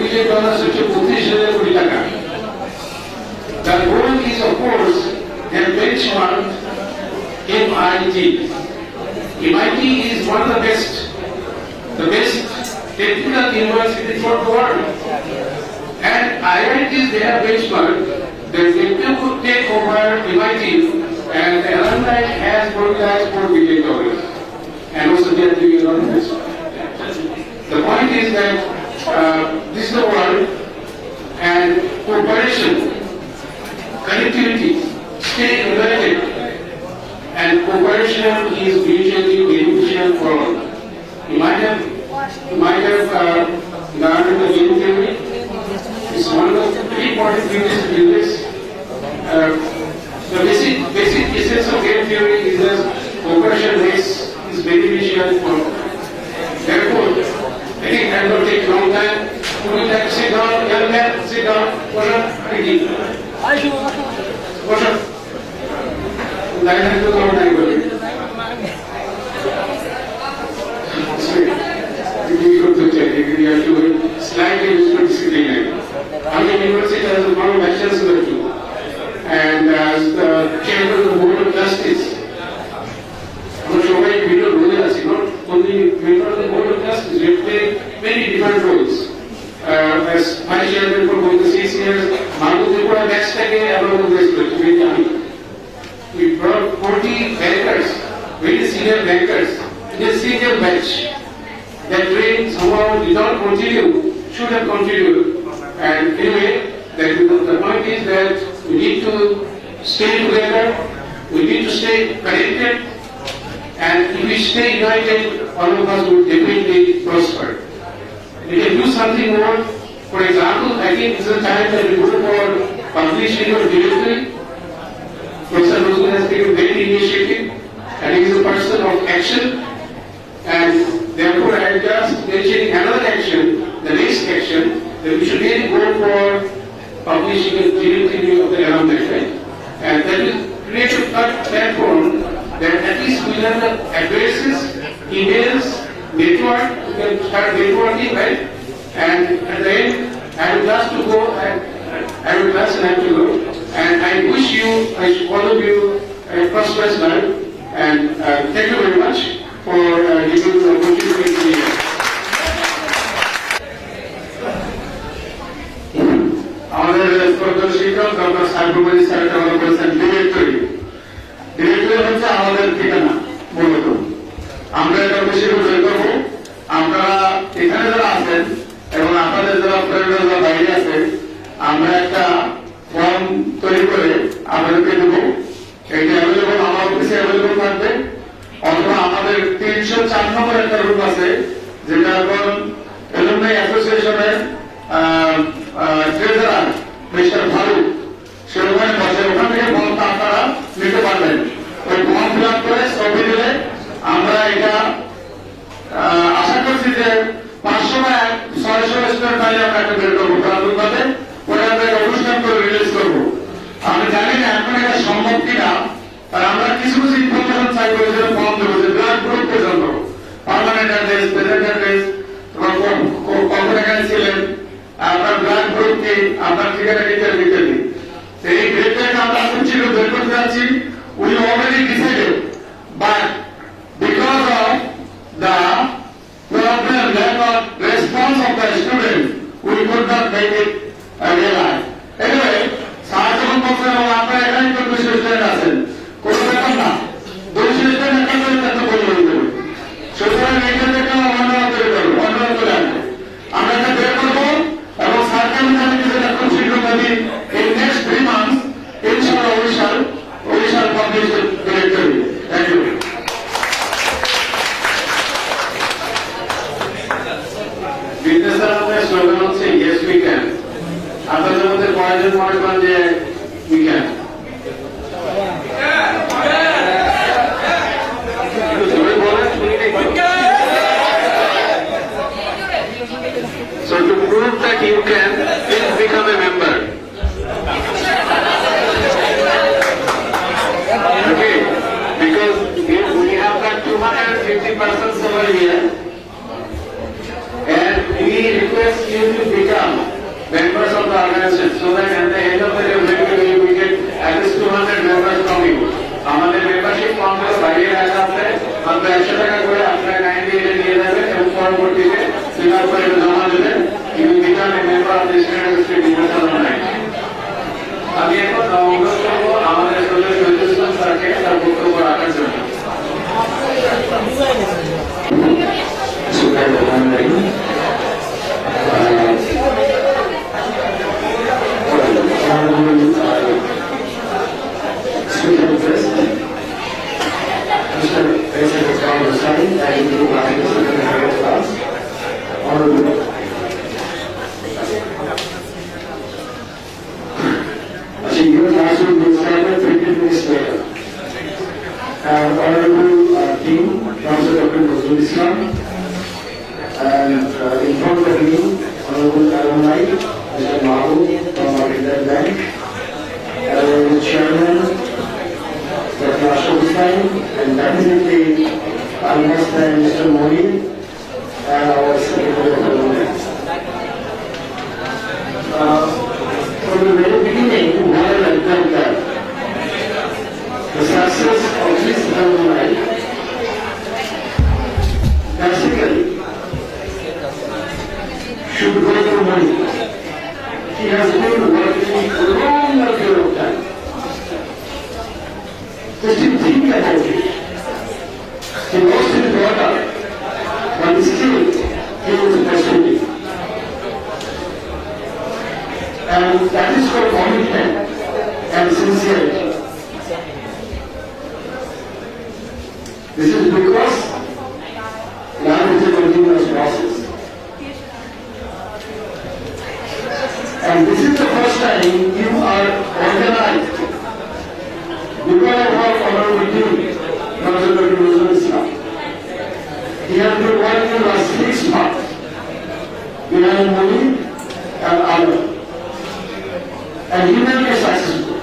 billion হচ্ছে 32,000 কোটি টাকা। The goal is of course their benchmark MIT. MIT is one of the best technical universities for the world. And IITs, they have benchmark that if you could take over MIT and the alumni has mobilized $4 billion. And also they are doing a lot of this. The point is that this is the world, and cooperation, connectivity, stay united, and cooperation is usually beneficial for all. You might have learned the game theory. It's one of the very important things to do this. The basic essence of game theory is that cooperation is beneficial for all. Therefore, I think that will take a long time. Would you like to sit down, young man, sit down, push up, ready. Push up. Line has to go down. You have to slightly useful discipline. Our university has a lot of lectures too. And as the chairman of the Board of Justice, I'm sure we don't know that, not only member of the Board of Justice, we play many different roles. As vice chairman for both the 6 years, Mahmoud next again, we brought 40 bankers, very senior bankers, in a single batch. That train somehow did not continue, should have continued. And anyway, the point is that we need to stay together, we need to stay connected, and if we stay united, all of us will definitely prosper. We can do something more. For example, I think this is a time that we go for publishing or delivery. Professor Nuzul has taken great initiative, and he is a person of action. And therefore, I am just mentioning another action, the next action, that we should really go for publishing a delivery of the alumni, right? And that will create a platform that at least we have the addresses, emails, network, we can start networking, right? And at the end, I would love to go, I would love to go. And I wish you, all of you, a prosperous life. And thank you very much for giving the opportunity to be here. আমাদের শ্রদ্ধেয় শিক্ষক doctor Saiful sir কথা বলেছেন directory হচ্ছে আমাদের ঠিকানা মূলত। আমরা এটা বেশি করে করবো। আপনারা এখানে যারা আছেন এবং আপনাদের যারা ফ্রেন্ডরা যারা বাইরে আছে, আমরা একটা ফর্ম তৈরি করে আপনাদেরকে দেবো। এটা অ্যাভেলেবল আমার অফিসে অ্যাভেলেবল থাকবে, অথবা আমাদের 304 নম্বর একটা রুম আছে, যেটা এখন এলুমনাই অ্যাসোসিয়েশনের ট্রেজারার মিস্টার ফারুক সে ওখানে বসে, ওখান থেকে ফর্মটা আপনারা নিতে পারবেন। ওই ফর্ম ফিল আপ করে ছবি দিলে আমরা এটা আশা করছি যে 500 বা 600 স্টুডেন্ট পাইলে আমরা একটা বের করবো প্রাথমিকভাবে, পরে আমরা একটা অনুষ্ঠান করে রিলিজ করবো। আমি জানি না এখন এটা সম্ভব কিনা, আর আমরা কিছু ইনফরমেশন চাই করে যে ফর্ম দেবো, যে ব্লাড গ্রুপ পর্যন্ত, পার্মানেন্ট অ্যাড্রেস, প্রেজেন্ট অ্যাড্রেস, তোমার কখন এখানে ছিলেন, আপনার ব্লাড গ্রুপ কি, আপনার ঠিকানা ইত্যাদি ইত্যাদি। এই গ্রেডটাকে আমরা খুঁজছি বের করতে যাচ্ছি। We already decided, but because of the problem lack of response of the student we could not make it realise. Anyway, sir যখন বলছেন এবং আপনারা এখানে তো 200 স্টুডেন্ট আছেন, কোনো ব্যাপার না, 200 স্টুডেন্ট একটা করে একটা বই হয়ে যাবে। সুতরাং এটা থেকে অনুরোধ করে করবো, অনুরোধ করে আসবে। আমরা এটা বের করবো এবং স্যারকে আমি জানি যে খুব শীঘ্র যদি এই নেক্সট 3 months ইনশাআল্লাহ we shall publish the directory. Thank you. Vidyasagar আমাদের স্লোগান হচ্ছে yes we can. আপনাদের মধ্যে কয়েকজন মনে করেন যে we can? So to prove that you can, please become a member. Okay, because we have got 250 persons over here, and we request you to become members of the organization, so that at the end of the day we get at least 200 members from you. আমাদের membership form গুলো বাইরে রাখা আছে, মাত্র 100 টাকা করে আপনারা kindly এটা নিয়ে যাবেন এবং পরবর্তীতে ফিল আপ করে জমা দেবেন। You become a member of the student union. আমি এখন অনুরোধ করবো আমাদের শহীদুল ইসলাম স্যারকে তার বক্তব্য রাখার জন্য। Honorable Dean, Professor Dr. Nazrul Islam, and in front of me, Honorable Alumni, Mr. Mahu from Market Bank, Honorable Chairman, Dr. Ashok Hussain, and definitely almost Mr. Modi, and our Secretary of Government. From the very beginning, what I like that the success of this alumni basically should go to money. He has been working for a long period of time. Just to think about it. He lost his daughter, but still he was pursuing. And that is for commitment and sincerity. This is because life is a continuous process. And this is the first time you are organized because of our Honorable Dean, Professor Dr. Nazrul Islam. He has been working last 6 months behind money and honor. And he will be successful.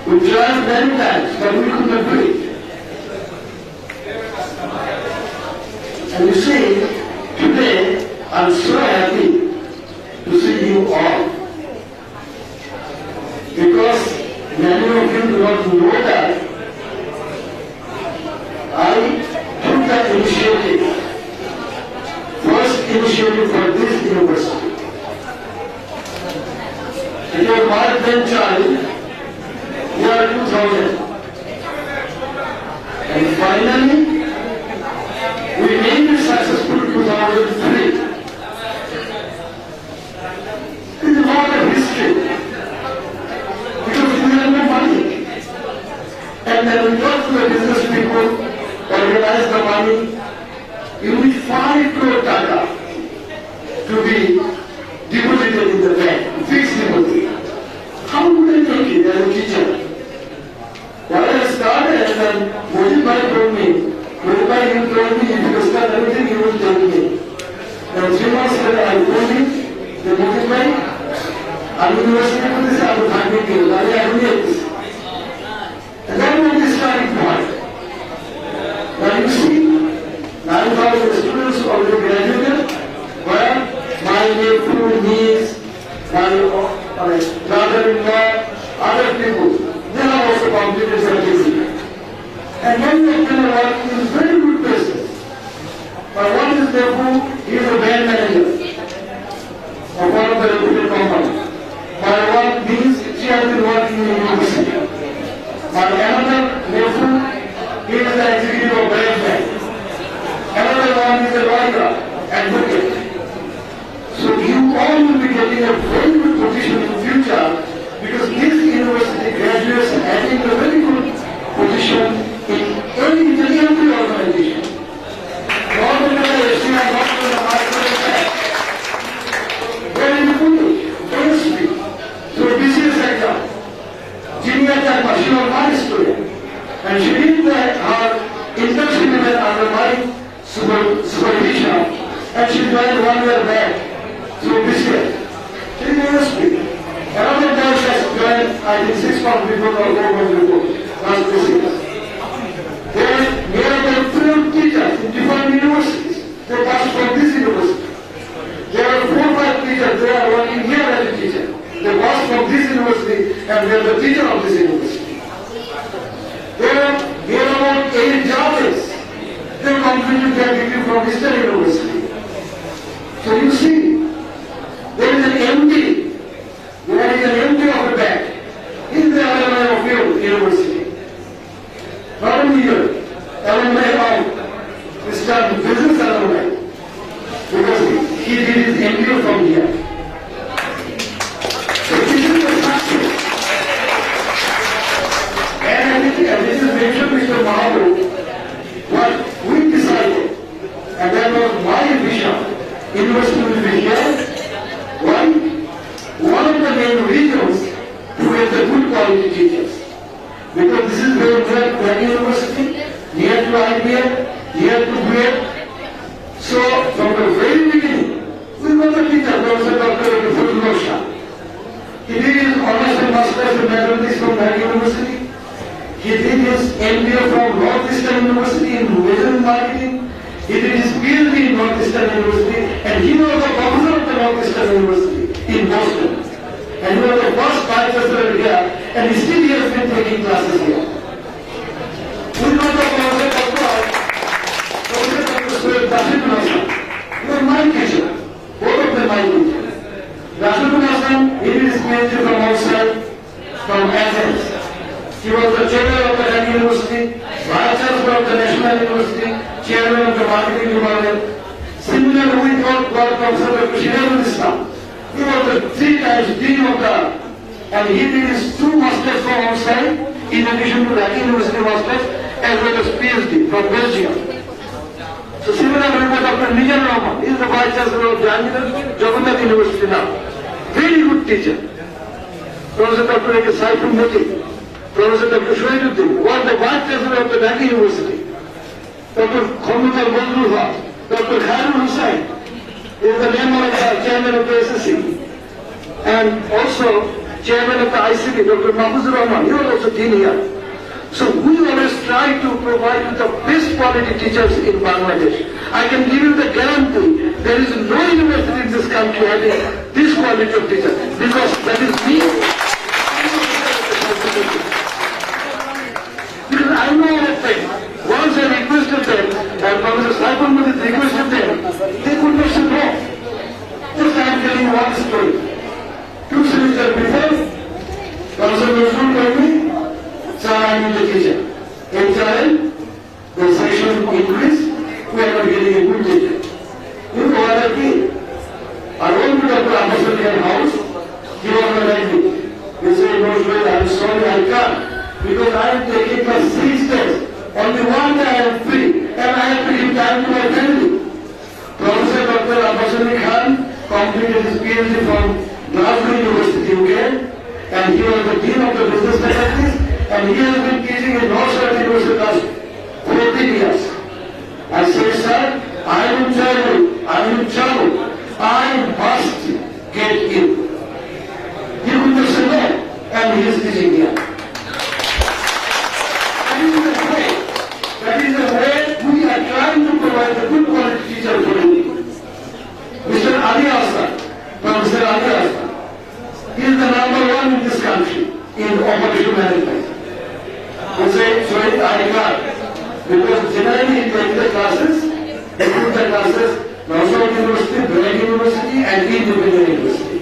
We tried many times, but we could not do it. And you see, today I'm so happy to see you all. Because many of you do not know that I took that initiative, first initiative for this university. It was my grandchild, year 2000. And finally, we made it successful in 2003. This is not a history. Because we had no money. And then we got to the business people, organized the money. You need 5 crore taka to be deposited in the bank, fixed deposit. How would I take it as a teacher? When I started, and then Modi told me, Modi told me, if you start everything, he will tell me. Now 3 months later, I told him, the Modi I'm university for this, I will find it here, I will get this. And that was the starting point. Now you see, 9,000 students already graduated, where my nephew, niece, my brother-in-law, other people, they have also completed certificate. And many of them are working in very good places. But one is nephew, he is a brand manager of one of the reputed companies. My one means she has been working in university. My another nephew, he is the executive of Brand Bank. Another one is a lawyer, advocate. So you all will be getting a very good position in the future because this university graduates having a very good position in every organization. Not only the SCI, not only the Microsoft, where in the Pune, ASP. So this is exam. Junior Tagma, she was my student. And she did her internship under my supervision. And she joined 1 year back. So this year, she is ASP. Another guy has joined, I think 6 months before the government report, last this year. There are nearly 12 teachers in different universities. They pass from this university. There are 4 or 5 teachers and they are the teacher of this university. There are about 8 judges. They completed their degree from Eastern University. So you see, there is an MD. There is an MD of a bank in the alumni of your university. Not only here, alumni of Mr. Business alumni, because he did his MBA from here. So this is the success. And I think, as this is mentioned, Mr. Mahabu, what we decided, and that was my vision, university will be here. One of the main reasons to get the good quality teachers. Because this is very near to any university, near to IBM, near to BED. So from the very beginning, we got the teacher, Professor Dr. Fazlul Shah. He did his honors and masters in mathematics from that university. He did his MBA from Northeastern University in Tourism Marketing. He did his PhD in Northeastern University, and he was the professor of the Northeastern University in Boston. And he was the first vice chancellor here, and still he has been taking classes here. We got the Professor Dr. Suhail Rashidul Hasan. He was my teacher, both of them my teacher. Rashidul Hasan, he did his PhD from outside, from Athens. He was the chairman of the Delhi University, vice chancellor of the National University, chairman of the marketing department. Similarly, we got Professor Dr. Shirajul Islam. He was the 3 times dean of the, and he did his 2 masters from outside, in addition to the University masters, as well as PhD from Belgium. So similarly, we got Dr. Nizar Rahman. He is the vice chancellor of the Jagannath University now. Very good teacher. Professor Dr. A.K. Saiful Moti. Professor Dr. Shoaibuddin was the vice chancellor of the Dhaka University. Dr. Khamutar Badrullah, Dr. Khairul Hussain is the member of the chairman of the SSC, and also chairman of the ICB, Dr. Mahfuzur Rahman. He was also dean here. So we always try to provide the best quality teachers in Bangladesh. I can give you the guarantee there is no university in this country having this quality of teacher, because that is me. Because I know of them. Once I requested them, and Professor Saiful Modi requested them, they could not say no. Just I am telling you one story. 2 semesters before, Professor Nazrul told me, sir, I am the teacher. HRL, the session increased, we are not getting a good teacher. You know what I did? I went to Dr. Abbasalian house, he was not like me. He said, no, I am sorry, I can't. Because I am taking for 6 days. Only one day I am free, and I have to give time to my family. Professor Dr. Abbas Ali Khan completed his PhD from Glasgow University, UK, and he was the dean of the business faculties, and he has been teaching in Northwest University last 14 years. I said, sir, I will travel. I must get in. He would just say no, and he is teaching here. That is the way we are trying to provide a good quality teacher for you. Mr. Ali Aslan, Professor Ali Aslan, he is the #1 in this country in operational management. He said, sorry, I can't. Because generally he takes the classes, he took the classes, Northwest University, Brunei University, and Independent University.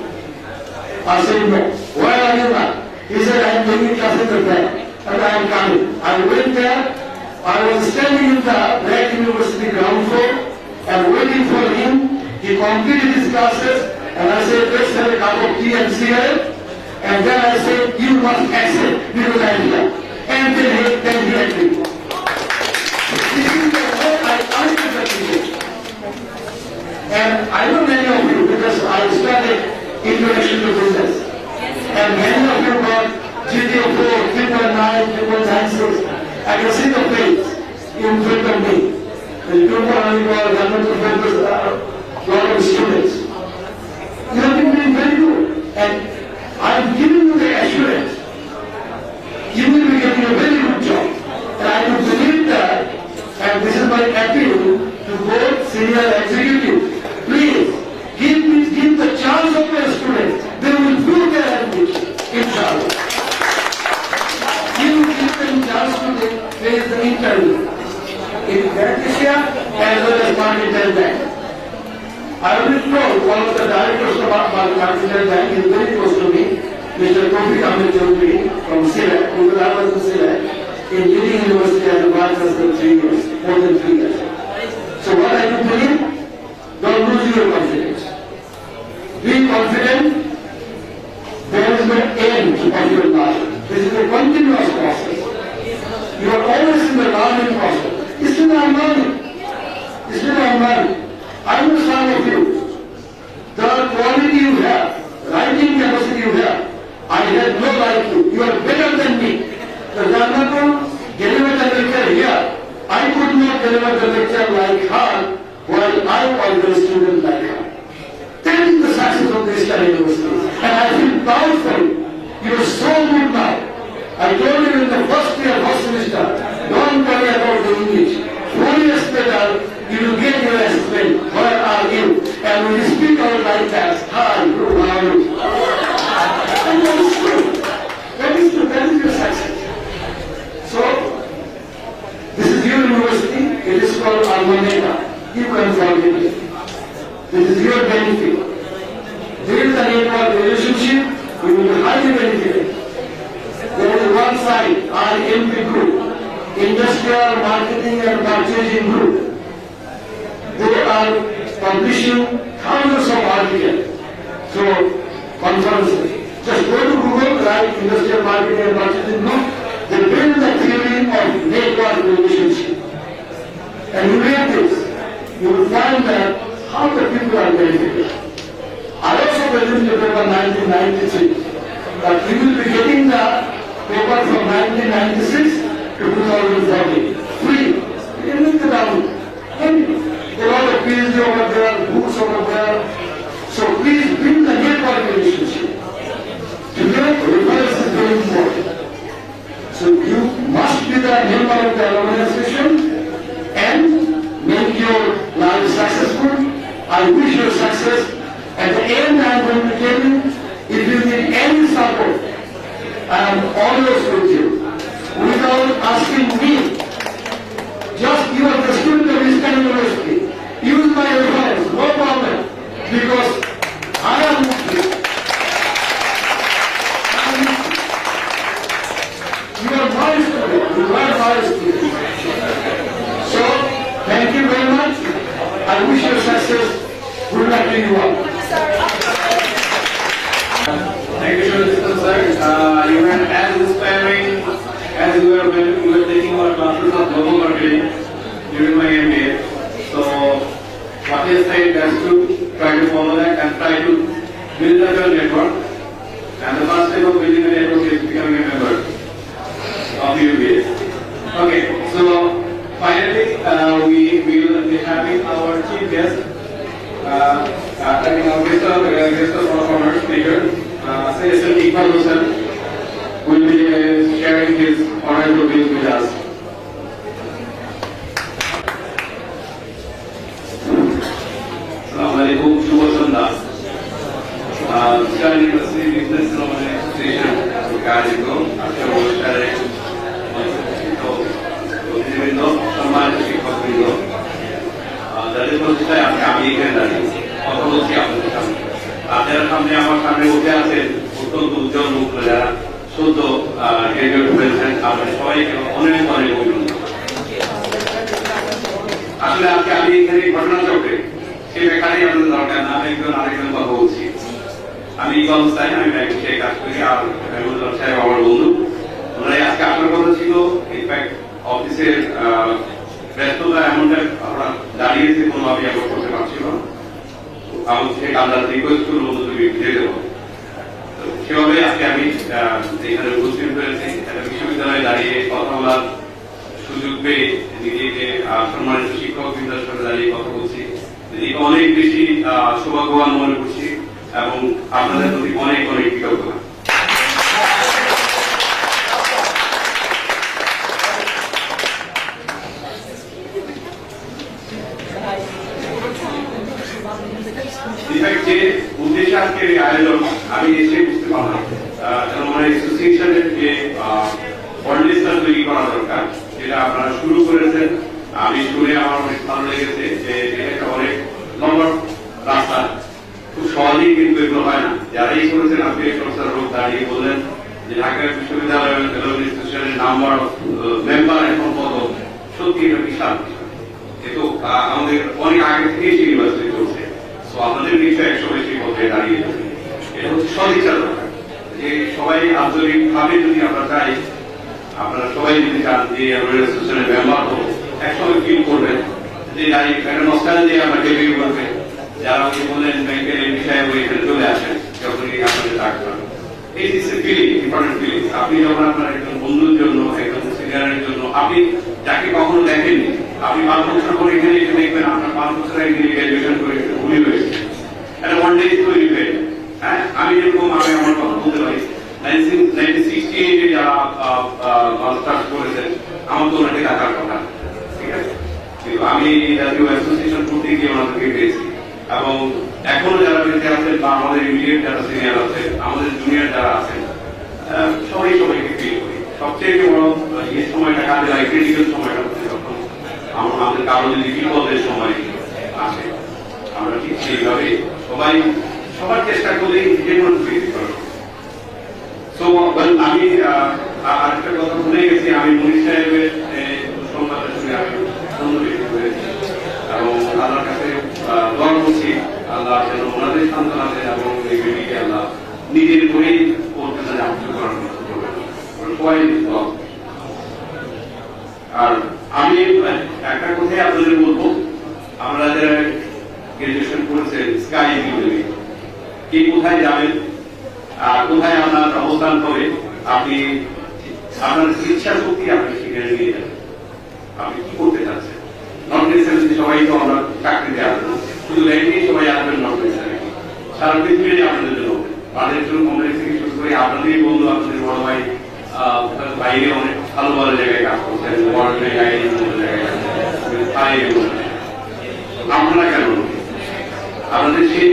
I said, no. Why are you not? He said, I am taking classes at that, and I am coming. I went there. I was standing in the Black University ground floor and waiting for him. He completed his classes, and I said, let's have a cup of tea and cigarette. And then I said, you must accept because I am here. And then he agreed. This is the way I answered the teacher. And I know many of you because I studied introduction to business. And many of you got GPA 4, 3.9, 3.96. I can see the face in front of me. The people only got governmental papers, a lot of students. You have been doing very good. And I am giving you the assurance. You will be getting a very good job. And I do believe that, and this is my appeal to both senior executives, please give the chance of your students. They will do their ambition, inshallah. I already told one of the directors of our Continental Bank is very close to me, Mr. Kofi Ahmed Chowdhury from Sylhet, because I was in Sylhet in leading university and advisors for 3 years, more than 3 years. So what I do to him, don't lose your confidence. Be confident. There is no end of your life. This is a continuous process. You are always in the learning process. It's still I'm learning. It's still I'm learning. I know some of you. The quality you have, writing capacity you have, I have no like you. You are better than me. The Janmatu delivered the lecture here. I could not deliver the lecture like her while I was a student like her. That is the success of this university. And I feel proud for you. You are so good now. I told you in the first year, first semester, don't worry about the English. 4 years later, you will get your assessment. Where are you? And when you speak out like that, hi, how are you? And that is true. That is true. That is your success. So, this is your university. It is called Alma Mater. You can forget it. This is your benefit. There is a network relationship. You will be highly benefited. There is one side, IMP group, Industrial Marketing and Purchasing Group. They are publishing thousands of articles. So, conferences. Just go to Google, write Industrial Marketing and Purchasing Group. They build the theory of network relationship. And you read this, you will find that how the people are benefited. I also presented the paper 1993, but we will be getting the paper from 1996 to 2014. Free. You can look it down. A lot of PhD over there, books over there. So please build the network relationship. Today, reference is very important. So you must be the member of the organization and make your life successful. I wish you success. At the end, I am going to tell you, if you need any support, I am always with you. Without asking me, just you are the student of Eastern University. Use my reference, no problem, because I am with you. You are my student. You are my student. So, thank you very much. I wish you success. Good luck to you all. Thank you, Mr. Sir. You were as inspiring as you were taking our classes of global marketing during my MBA. So, what you said is to try to follow that and try to build up your network. And the first step of building a network is becoming a member of UBA. Okay, so finally, we will be having our chief guest. Having our guest of honor speaker, Sir Iqbal Hussain, will be sharing his honorable views with us. Assalamualaikum, Shubha Sandha. Study University Business Association कार्यक्रम आपके অনুষ্ঠানে বিভিন্ন সম্মানিত শিক্ষকবৃন্দ যাদের প্রতিষ্ঠায় আমি এখানে দাঁড়িয়ে কথা বলছি আপনাদের সামনে আপনাদের সামনে আমার সামনে উঠে আছেন অত্যন্ত উজ্জ্বল মুখ যারা সদ্য গ্রাজুয়েট হয়েছেন আপনাদের সবাইকে অনেক অনেক অভিনন্দন। আসলে আজকে আমি এখানে ঘটনা চক্রে সে বেকারই আপনাদের দরকার না আমি একজন আরেকজন কথা বলছি। আমি এই অবস্থায় আমি ব্যাংকে কাজ করি আর সাহেব আমার বন্ধু ওনারাই আজকে আপনার কথা ছিল ইনফ্যাক্ট অফিসের ব্যস্ততা এমনটা আমরা দাঁড়িয়েছে কোনোভাবে অ্যাভয়েড করতে পারছিল না। আমার থেকে আমরা রিকোয়েস্ট করবো তুমি যেতে দেবো সেভাবে আজকে আমি এখানে উপস্থিত হয়েছি একটা বিশ্ববিদ্যালয়ে দাঁড়িয়ে কথা বলার সুযোগ পেয়ে নিজেকে সম্মানিত শিক্ষক বৃন্দের সাথে দাঁড়িয়ে কথা বলছি নিজেকে অনেক বেশি সৌভাগ্যবান মনে করছি এবং আপনাদের প্রতি অনেক অনেক কৃতজ্ঞতা। যে উদ্দেশ্যে আজকের এই আয়োজন আমি এসে বুঝতে পারলাম আমার অ্যাসোসিয়েশনের যে অর্ডিনেশন তৈরি করা দরকার যেটা আপনারা শুরু করেছেন আমি শুনে আমার অনেক ভালো লেগেছে যে এটা একটা অনেক লম্বা সহজেই কিন্তু এগুলো হয় না। যারাই করেছেন আপনি প্রফেসর রোগ দাঁড়িয়ে বললেন যে ঢাকা বিশ্ববিদ্যালয়ের ফেলো ইনস্টিটিউশনের নাম্বার মেম্বার এখন কত, সত্যি এটা বিশাল বিষয়। কিন্তু আমাদের অনেক আগে থেকেই সেই ইউনিভার্সিটি চলছে। তো আপনাদের নিশ্চয় একশো বেশি পদে দাঁড়িয়ে গেছে। এটা হচ্ছে সদিচ্ছা দরকার, যে সবাই আন্তরিক ভাবে যদি আমরা চাই, আপনারা সবাই যদি চান যে ইনস্টিটিউশনের মেম্বার হবো, একসময় ফিল করবেন যে একটা নস্টালজি আমরা ডেভেলপ করবে। যারা আপনি বললেন ব্যাংকের এমপি সাহেব এখানে চলে আসেন যখনই আপনাদের ডাকবেন, এই ফিলিং ইম্পর্টেন্ট ফিলিং। আপনি যখন আপনার একজন বন্ধুর জন্য, একজন সিনিয়রের জন্য, আপনি যাকে কখনো দেখেননি, আপনি 5 বছর পরে এখানে এসে দেখবেন আপনার 5 বছর আগে গ্রাজুয়েশন করে ভুলে হয়েছে, একটা ওয়ান ডে তৈরি হয়ে। হ্যাঁ, আমি যেরকম আমি আমার কথা বলতে পারি 1968 যারা মাস্টার্স করেছেন, আমার তো ওনাকে টাকার কথা, ঠিক আছে, কিন্তু আমি জাতীয় অ্যাসোসিয়েশন করতে গিয়ে ওনাদেরকে পেয়েছি। এবং এখনো যারা বেঁচে আছেন বা আমাদের ইমিডিয়েট যারা সিনিয়র আছেন, আমাদের জুনিয়র যারা আছেন, সবাইকে ফিল করি। সবচেয়ে বড় এই সময়টা কাজে লাগে, ক্রিটিক্যাল সময়টা হচ্ছে যখন আমাদের কারো যদি বিপদের সময় আসে, আমরা ঠিক সেইভাবে সবার চেষ্টা করি যে কোনো ফিল করার। তো আমি আরেকটা কথা ভুলে গেছি, আমি মনির সাহেবের সংবাদের সঙ্গে আমি সুন্দর করেছি এবং আল্লাহর কাছে দোয়া করছি আল্লাহ যেন ওনাদের সান্ত্বনা দেন এবং এই বেবিকে আল্লাহ নিজের করেই করতে চান আহত করার সবাই। আর আমি একটা কথাই আপনাদের বলবো, আমরা যারা গ্রাজুয়েশন করেছেন স্কাই কি কোথায় যাবেন, কোথায় আপনার অবস্থান হবে, আপনি আপনার ইচ্ছা শক্তি আপনি সেখানে নিয়ে যাবেন। আপনি কি করতে চাচ্ছেন? নন নেসেসারি সবাই তো আমরা চাকরিতে আসবো, শুধু ল্যান্ডে সবাই আসবেন নন নেসেসারি, সারা পৃথিবীতে আপনাদের জন্য, তাদের জন্য কমপ্লেক্স থেকে শুরু করে আপনাদের বন্ধু, আপনাদের বড় ভাই বাইরে অনেক ভালো ভালো জায়গায় কাজ করছেন, বড় জায়গায় আপনারা কেন আপনাদের সেই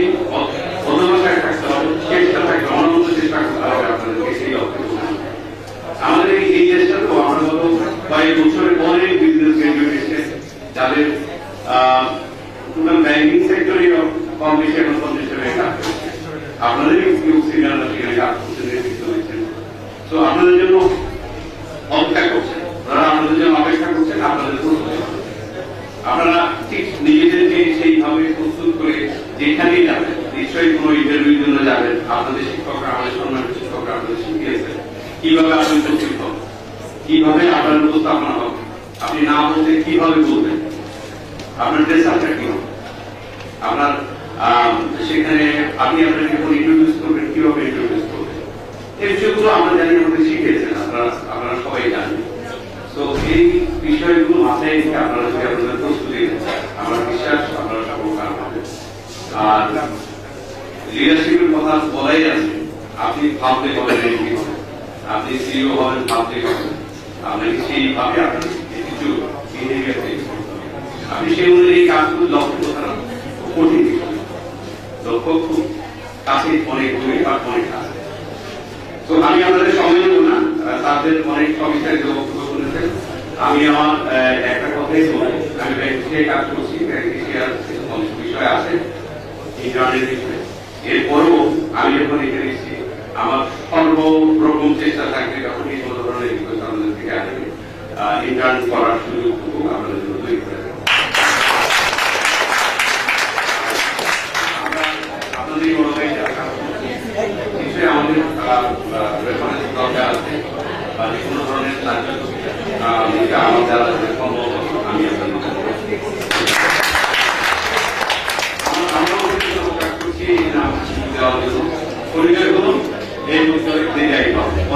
অধ্যবসায় থাকতে হবে, চেষ্টা থাকতে অনন্ত চেষ্টা করতে হবে আপনাদেরকে সেই লক্ষ্যে। আমাদের এই চেষ্টা তো আমরা গত কয়েক বছরের অনেক বিজনেস গ্রাজুয়েট এসেছে, যাদের টোটাল ব্যাংকিং সেক্টরে কম বেশি এখন 50 টাকায় কাজ করছে। আপনাদেরই কেউ সিনিয়ররা সেখানে কাজ করছেন, নেতৃত্ব দিচ্ছেন। তো আপনাদের জন্য অপেক্ষা করছেন, ওনারা আপনাদের জন্য অপেক্ষা করছেন, আপনাদের আপনারা ঠিক নিজেদেরকে সেইভাবে প্রস্তুত করে যেখানেই যাবেন, নিশ্চয়ই কোনো ইন্টারভিউর জন্য যাবেন, আপনাদের শিক্ষকরা, আমাদের সম্মানিত শিক্ষকরা আপনাদের শিখিয়েছেন কিভাবে আপনি উপস্থিত হবেন, কিভাবে আপনার উপস্থাপনা হবে, আপনি না বলতে কিভাবে বলবেন, আপনার ড্রেস আপটা কি হবে, আপনার সেখানে আপনি আপনাকে যখন ইন্ট্রোডিউস করবেন কিভাবে ইন্ট্রোডিউস করবেন, এই বিষয়গুলো আমরা জানি, আমাদের শিখিয়েছেন, আপনারা সবাই জানেন। তো এই বিষয়গুলো মাথায় রেখে আপনারা যদি আপনাদের প্রস্তুতি নেন, আমার বিশ্বাস আপনারা সফল পাবেন। আর লিডারশিপের কথা বলাই আছে, আপনি ভাবতে হবেন এমপি হবেন, আপনি সিইও হবেন, ভাবতে হবেন, আপনাকে সেইভাবে আপনার কিছু বিহেভিয়ার তৈরি করতে হবে। আপনি সেই অনুযায়ী কাজগুলো লক্ষ্য করতে কঠিন বিষয়, লক্ষ্য খুব কাছে, অনেক দূরে বা অনেক কাছে। তো আমি আপনাদের সময় নেব না, তাদের অনেক সবিস্তারিত বক্তব্য শুনেছেন। আমি আমার একটা কথাই বলি, আমি ব্যাংকে কাজ করছি, ব্যাংকে বিষয় আছে ইন্টারনেট বিষয়ে। এরপরও আমি যখন এখানে এসেছি, আমার সর্বরকম চেষ্টা থাকবে যখনই কোনো ধরনের রিকোয়েস্ট আমাদের থেকে আসবে, ইন্টার্ন করার সুযোগটুকু আমাদের জন্য তৈরি করে দেবো। আপনাদের বড় ভাই নিশ্চয়ই আমাদের রেফারেন্স দরকার আছে বা যে কোনো ধরনের সাহায্য আমার দ্বারা সম্ভব আমি আপনাদের পরিচয় করুন, এই বিষয়ে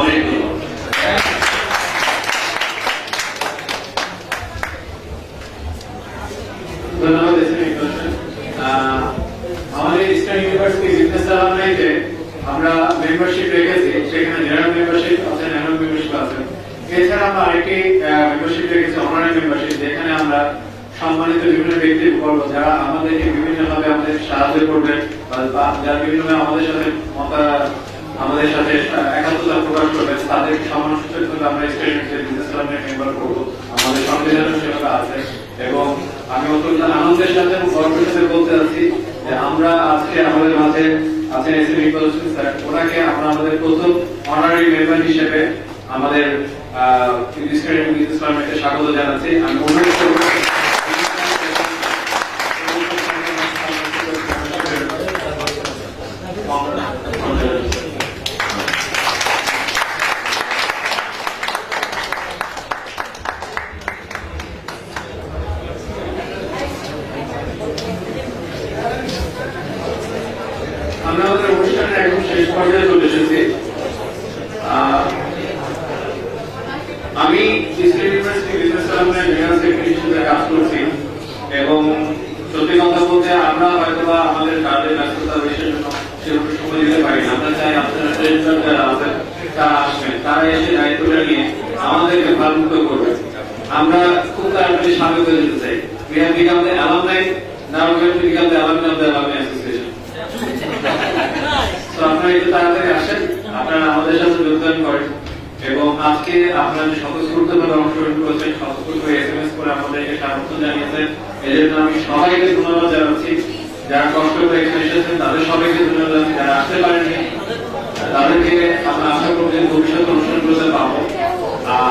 অনেক ধন্যবাদ। আমাদের ইস্টার্ন ইউনিভার্সিটি বিজনেস অ্যালামনাইতে আমরা মেম্বারশিপ রেখেছি, সেখানে জেনারেল মেম্বারশিপ আছে, ন্যানো মেম্বারশিপ আছে। এছাড়া আমরা আরেকটি মেম্বারশিপ রেখেছি, অনারারি মেম্বারশিপ, যেখানে আমরা সম্মানিত বিভিন্ন ব্যক্তির বর্গ যারা আমাদেরকে বিভিন্নভাবে আমাদের সাহায্য করবেন বা যারা বিভিন্নভাবে আমাদের সাথে একাত্মতা প্রকাশ করবেন, তাদেরকে সম্মান সূচক করে আমরা স্টুডেন্টদের বিজনেস অ্যালামনাই মেম্বার করবো। আমাদের সংবিধানের সেবা আছে এবং আমি অত্যন্ত আনন্দের সাথে এবং গর্বের সাথে বলতে চাচ্ছি যে আমরা আজকে আমাদের মাঝে আছেন S M Iqbal Hossain sir, ওনাকে আমরা আমাদের প্রথম অনারারি মেম্বার হিসেবে আমাদের ইনস্টিটিউট অফ বিজনেস ম্যানেজমেন্টে স্বাগত জানাচ্ছি। আমি অনুরোধ করব আমরা আমাদের অনুষ্ঠানের একদম শেষ পর্যায়ে চলে এসেছি। আমি ইসলাম ইউনিভার্সিটি বিজনেস সালামের জেনারেল সেক্রেটারি হিসেবে কাজ করছি এবং সত্যি কথা বলতে আমরা হয়তো বা আমাদের কাজের ব্যস্ততা বিশেষ জন্য সেরকম সময় দিতে পারি না। আমরা চাই আপনারা ট্রেনার যারা আছেন তারা আসবেন, তারা এসে দায়িত্বটা নিয়ে আমাদেরকে ভারমুক্ত করবে। আমরা খুব তাড়াতাড়ি স্বাগত দিতে চাই। We have become the alumni, now we have to become the alumni of the alumni association. তো আপনারা একটু তাড়াতাড়ি আসেন, আপনারা আমাদের সাথে যোগদান করেন এবং আজকে আপনারা যে স্বতঃস্ফূর্তভাবে অংশগ্রহণ করেছেন, স্বতঃস্ফূর্তভাবে SMS করে আমাদেরকে সমর্থন জানিয়েছেন, এর জন্য আমি সবাইকে ধন্যবাদ জানাচ্ছি। যারা কষ্ট করে এখানে এসেছেন তাদের সবাইকে ধন্যবাদ জানাচ্ছি। যারা আসতে পারেননি তাদেরকে আমরা আশা করছি ভবিষ্যৎ অনুষ্ঠানগুলোতে পাবো।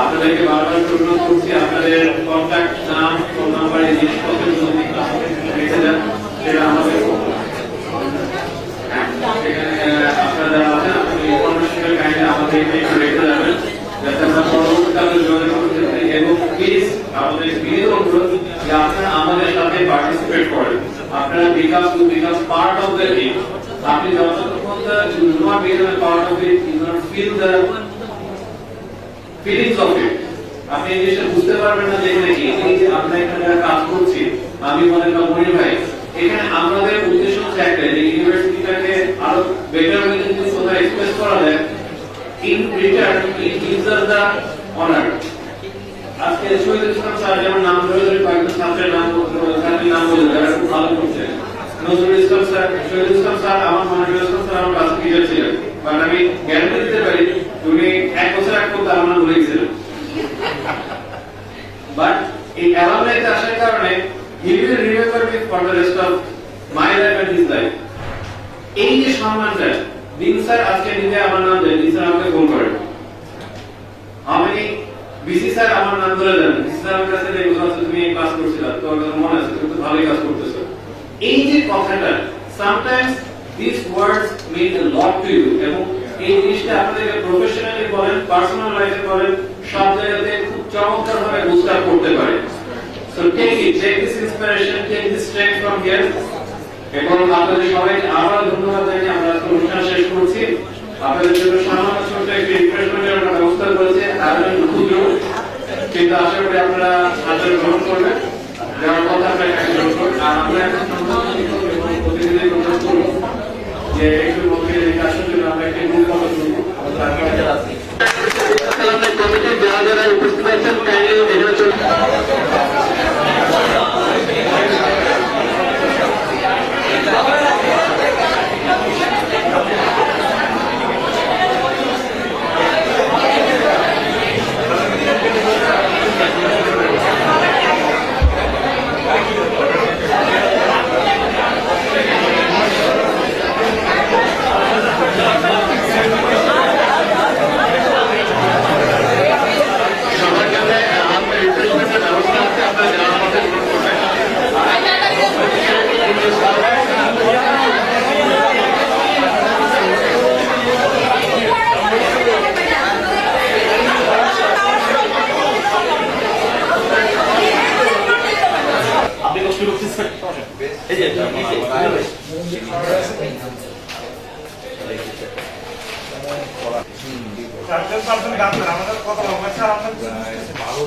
আপনাদেরকে বারবার অনুরোধ করছি আপনাদের কন্ট্যাক্ট নাম, ফোন নাম্বার, এই জিনিসপত্রের জন্য রেখে দেন, সেটা আমাদের আপনারা যারা আছেন আপনি ইনফরমেশনের কাইন্ডলি আমাদেরকে একটু রেখে যাবেন যাতে আমরা পরবর্তীকালে যোগাযোগ করতে পারি। এবং প্লিজ আমাদের বিনীত অনুরোধ যে আপনারা আমাদের সাথে পার্টিসিপেট করেন, আপনারা বিকাশ পার্ট অফ দ্য টিম। আপনি যতক্ষণ you do not become a part of it, you do not feel the feelings of it, আপনি এই জিনিসটা বুঝতে পারবেন না যে এখানে কি এই যে আমরা এখানে কাজ করছি। আমি মনে করি মনির ভাই, এখানে আমাদের উদ্দেশ্য হচ্ছে একটা, যে ইউনিভার্সিটিটাকে আরো বেটার ওয়ে যদি কোথাও এক্সপ্রেস করা যায়, in return it gives us the honour. আজকে শহীদ ইসলাম স্যার যেমন নাম ধরে কয়েকজন ছাত্রের নাম বলে যারা খুব ভালো করছে, নজরুল ইসলাম স্যার, শহীদ ইসলাম স্যার, আমার মনিরুল ইসলাম স্যার আমার কাছে টিচার ছিলেন, বাট আমি গ্যারান্টি দিতে পারি উনি 1 বছর আগে করতে আমার নাম ভুলে গেছিলেন। বাট এই অ্যালামনাইতে আসার কারণে he will remember me for the rest of my life and his life. এই যে সম্মানটা দিন স্যার আজকে নিজে আমার নাম দেন, দিন স্যার আমাকে ফোন করেন, আমি বিসি স্যার আমার নাম ধরে দেন, বিসি স্যার আমার কাছে দেখো তুমি এই কাজ করছিলা, তোমার কথা মনে আছে, তুমি তো ভালোই কাজ করতেছো। এই যে কথাটা sometimes these words mean a lot to you এবং এই জিনিসটা আপনাদেরকে প্রফেশনালি বলেন, পার্সোনাল লাইফে বলেন, সব জায়গাতে খুব চমৎকার ভাবে বুস্ট আপ করতে পারে। So take this inspiration, take this strength from here. এবং আপনাদের সবাইকে আবার ধন্যবাদ জানিয়ে আমরা অনুষ্ঠান শেষ করছি। আপনাদের জন্য সামান্য ছোট্ট একটি রিফ্রেশমেন্টের আমরা ব্যবস্থা করেছি, আয়োজন ক্ষুদ্র, কিন্তু আশা করি আপনারা সাদরে গ্রহণ করবেন, যারা কথা আপনারা গ্রহণ করবেন। আর আমরা এখন প্রতিনিধি গ্রহণ করবো যে একটু মধ্যে আসার জন্য আমরা একটি গ্রুপ ফলো করবো। কমিটির যারা উপস্থিত আছেন কাইন্ডলি এখানে চলে আমাদের কত ভালো